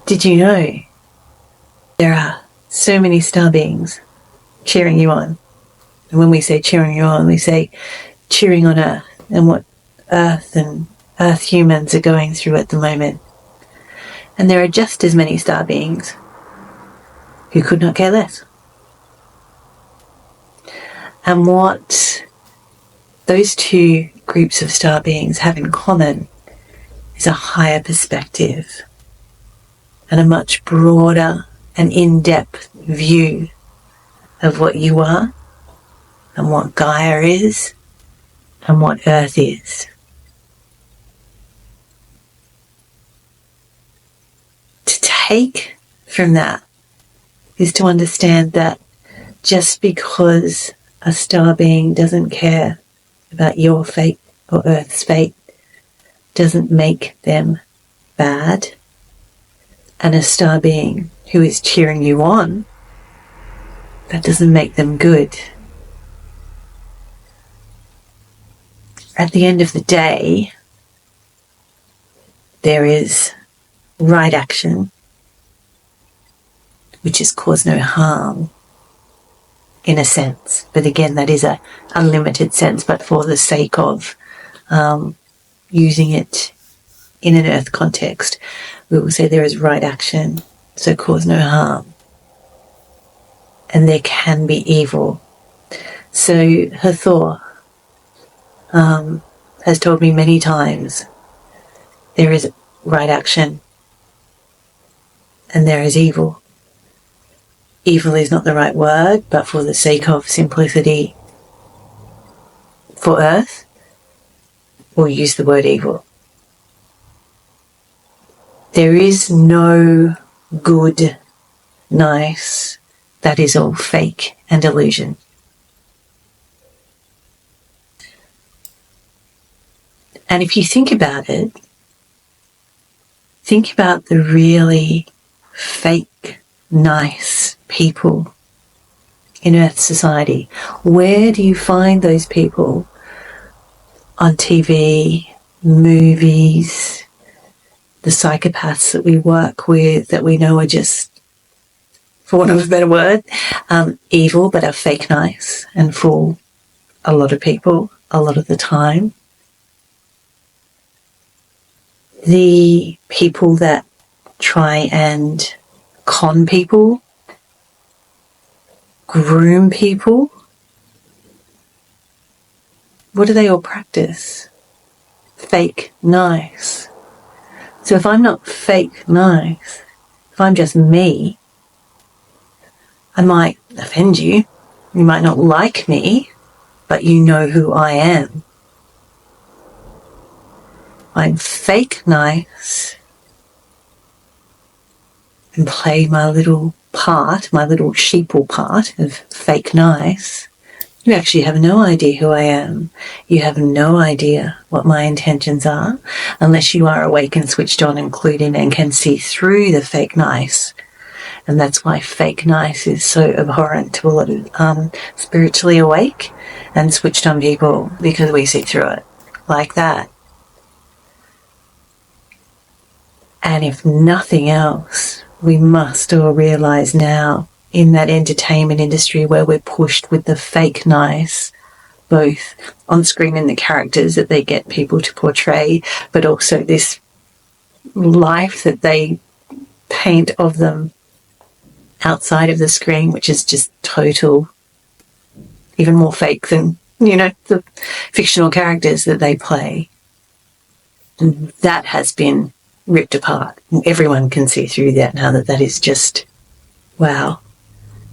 Did you know there are so many star beings cheering you on? And when we say cheering you on, we say cheering on Earth and what Earth and Earth humans are going through at the moment. And there are just as many star beings who could not care less. And what those two groups of star beings have in common is a higher perspective and a much broader and in-depth view of what you are and what Gaia is and what Earth is. To take from that is to understand that just because a star being doesn't care about your fate or Earth's fate doesn't make them bad. And a star being who is cheering you on, that doesn't make them good. At the end of the day, there is right action, which is cause no harm, in a sense. But again, that is a unlimited sense, but for the sake of using it in an Earth context, we will say there is right action, so cause no harm. And there can be evil. So Hathor has told me many times, there is right action and there is evil. Evil is not the right word, but for the sake of simplicity for Earth, we'll use the word evil. There is no good, nice. That is all fake and illusion. And if you think about it, think about the really fake, nice people in Earth society. Where do you find those people? On TV, movies, the psychopaths that we work with that we know are just, for want of a better word, evil, but are fake nice and fool a lot of people a lot of the time. The people that try and con people, groom people, what do they all practice? Fake nice. So if I'm not fake nice, if I'm just me, I might offend you. You might not like me, but you know who I am. I'm fake nice and play my little part, my little sheeple part of fake nice. You actually have no idea who I am. You have no idea what my intentions are unless you are awake and switched on and clued in and can see through the fake nice. And that's why fake nice is so abhorrent to a lot of spiritually awake and switched on people, because we see through it like that. And if nothing else, we must all realize now in that entertainment industry where we're pushed with the fake nice, both on screen and the characters that they get people to portray, but also this life that they paint of them outside of the screen, which is just total, even more fake than, the fictional characters that they play. And that has been ripped apart. Everyone can see through that now, that is just, wow.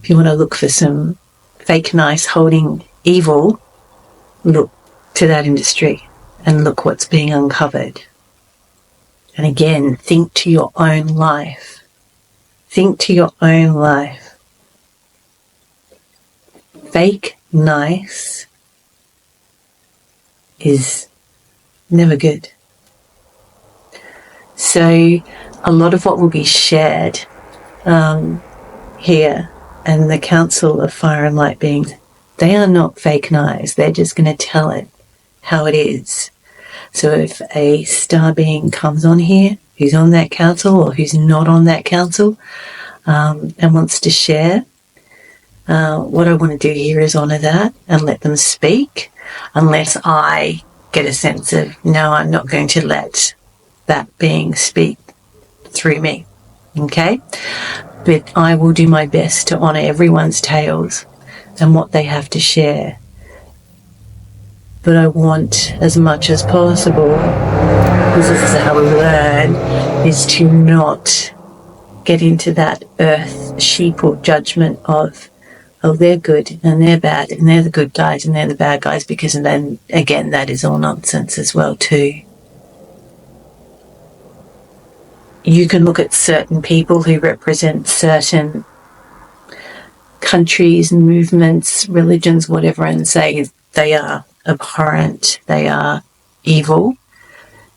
If you want to look for some fake nice holding evil, look to that industry and look what's being uncovered. And again, think to your own life. Think to your own life. Fake nice is never good. So a lot of what will be shared here and the Council of Fire and Light Beings, they are not fake nice. They're just going to tell it how it is. So if a star being comes on here who's on that council or who's not on that council, and wants to share. What I want to do here is honour that and let them speak, unless I get a sense of, no, I'm not going to let that being speak through me. Okay? But I will do my best to honour everyone's tales and what they have to share. But I want, as much as possible, because this is how we learn, is to not get into that earth sheeple judgment of, oh, they're good and they're bad and they're the good guys and they're the bad guys, because then, again, that is all nonsense as well too. You can look at certain people who represent certain countries and movements, religions, whatever, and say they are abhorrent, they are evil.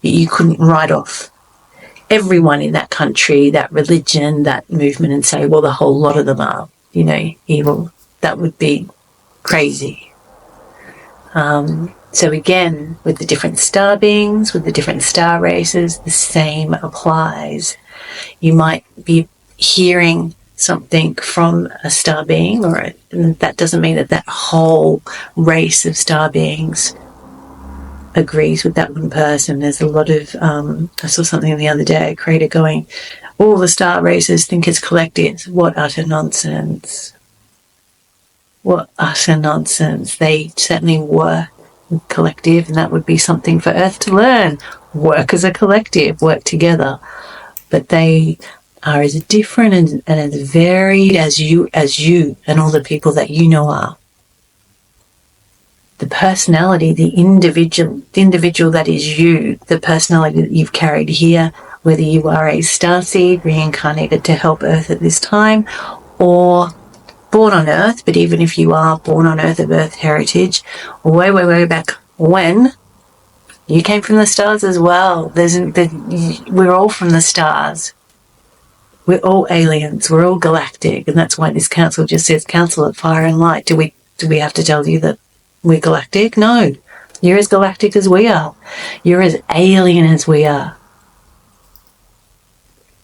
You couldn't write off everyone in that country, that religion, that movement, and say, well, the whole lot of them are, evil. That would be crazy. So again, with the different star beings, with the different star races, the same applies. You might be hearing something from a star being, and that doesn't mean that that whole race of star beings agrees with that one person. There's a lot of, I saw something the other day, a creator going, all the star races think it's collective. What utter nonsense. What utter nonsense. They certainly were collective, and that would be something for Earth to learn. Work as a collective, work together. But they are as different and as varied as you and all the people that you know are. The personality, the individual that is you, the personality that you've carried here, whether you are a starseed reincarnated to help Earth at this time, or born on Earth, but even if you are born on Earth of Earth heritage, way back when, you came from the stars as well. We're all from the stars. We're all aliens. We're all galactic, and that's why this council just says Council of Fire and Light. Do we have to tell you that we're galactic? No. You're as galactic as we are. You're as alien as we are.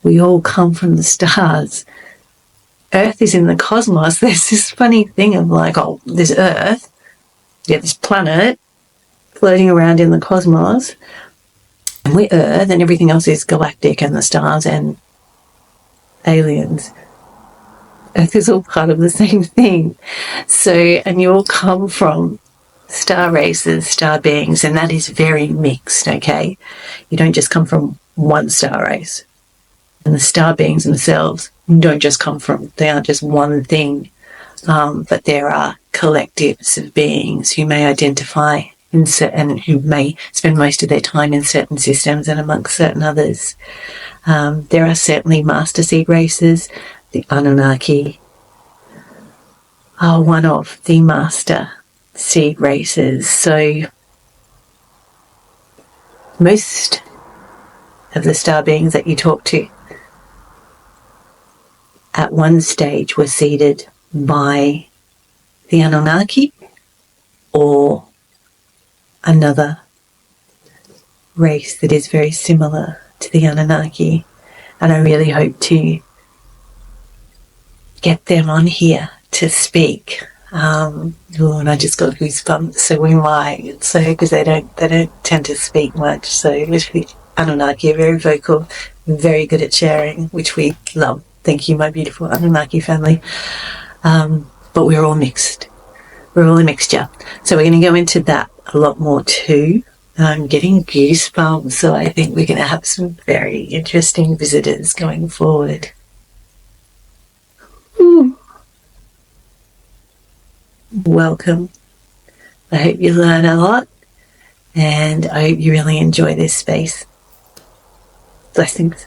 We all come from the stars. Earth is in the cosmos. There's this funny thing of like, oh, there's Earth, this planet floating around in the cosmos, and we're Earth, and everything else is galactic and the stars and aliens. Earth is all part of the same thing. So, and you all come from star races, star beings, and that is very mixed, okay? You don't just come from one star race. And the star beings themselves don't just come from, they aren't just one thing, but there are collectives of beings who may identify in certain, who may spend most of their time in certain systems and amongst certain others. There are certainly master seed races. The Anunnaki are one of the master seed races. So most of the star beings that you talk to at one stage were seeded by the Anunnaki or another race that is very similar to the Anunnaki. And I really hope to get them on here to speak. And I just got goosebumps, so we might. So, because they don't tend to speak much. So, literally, Anunnaki are very vocal, very good at sharing, which we love. Thank you, my beautiful Anunnaki family. But we're all mixed. We're all a mixture. So we're going to go into that a lot more too. I'm getting goosebumps, so I think we're going to have some very interesting visitors going forward. Ooh. Welcome. I hope you learn a lot, and I hope you really enjoy this space. Blessings.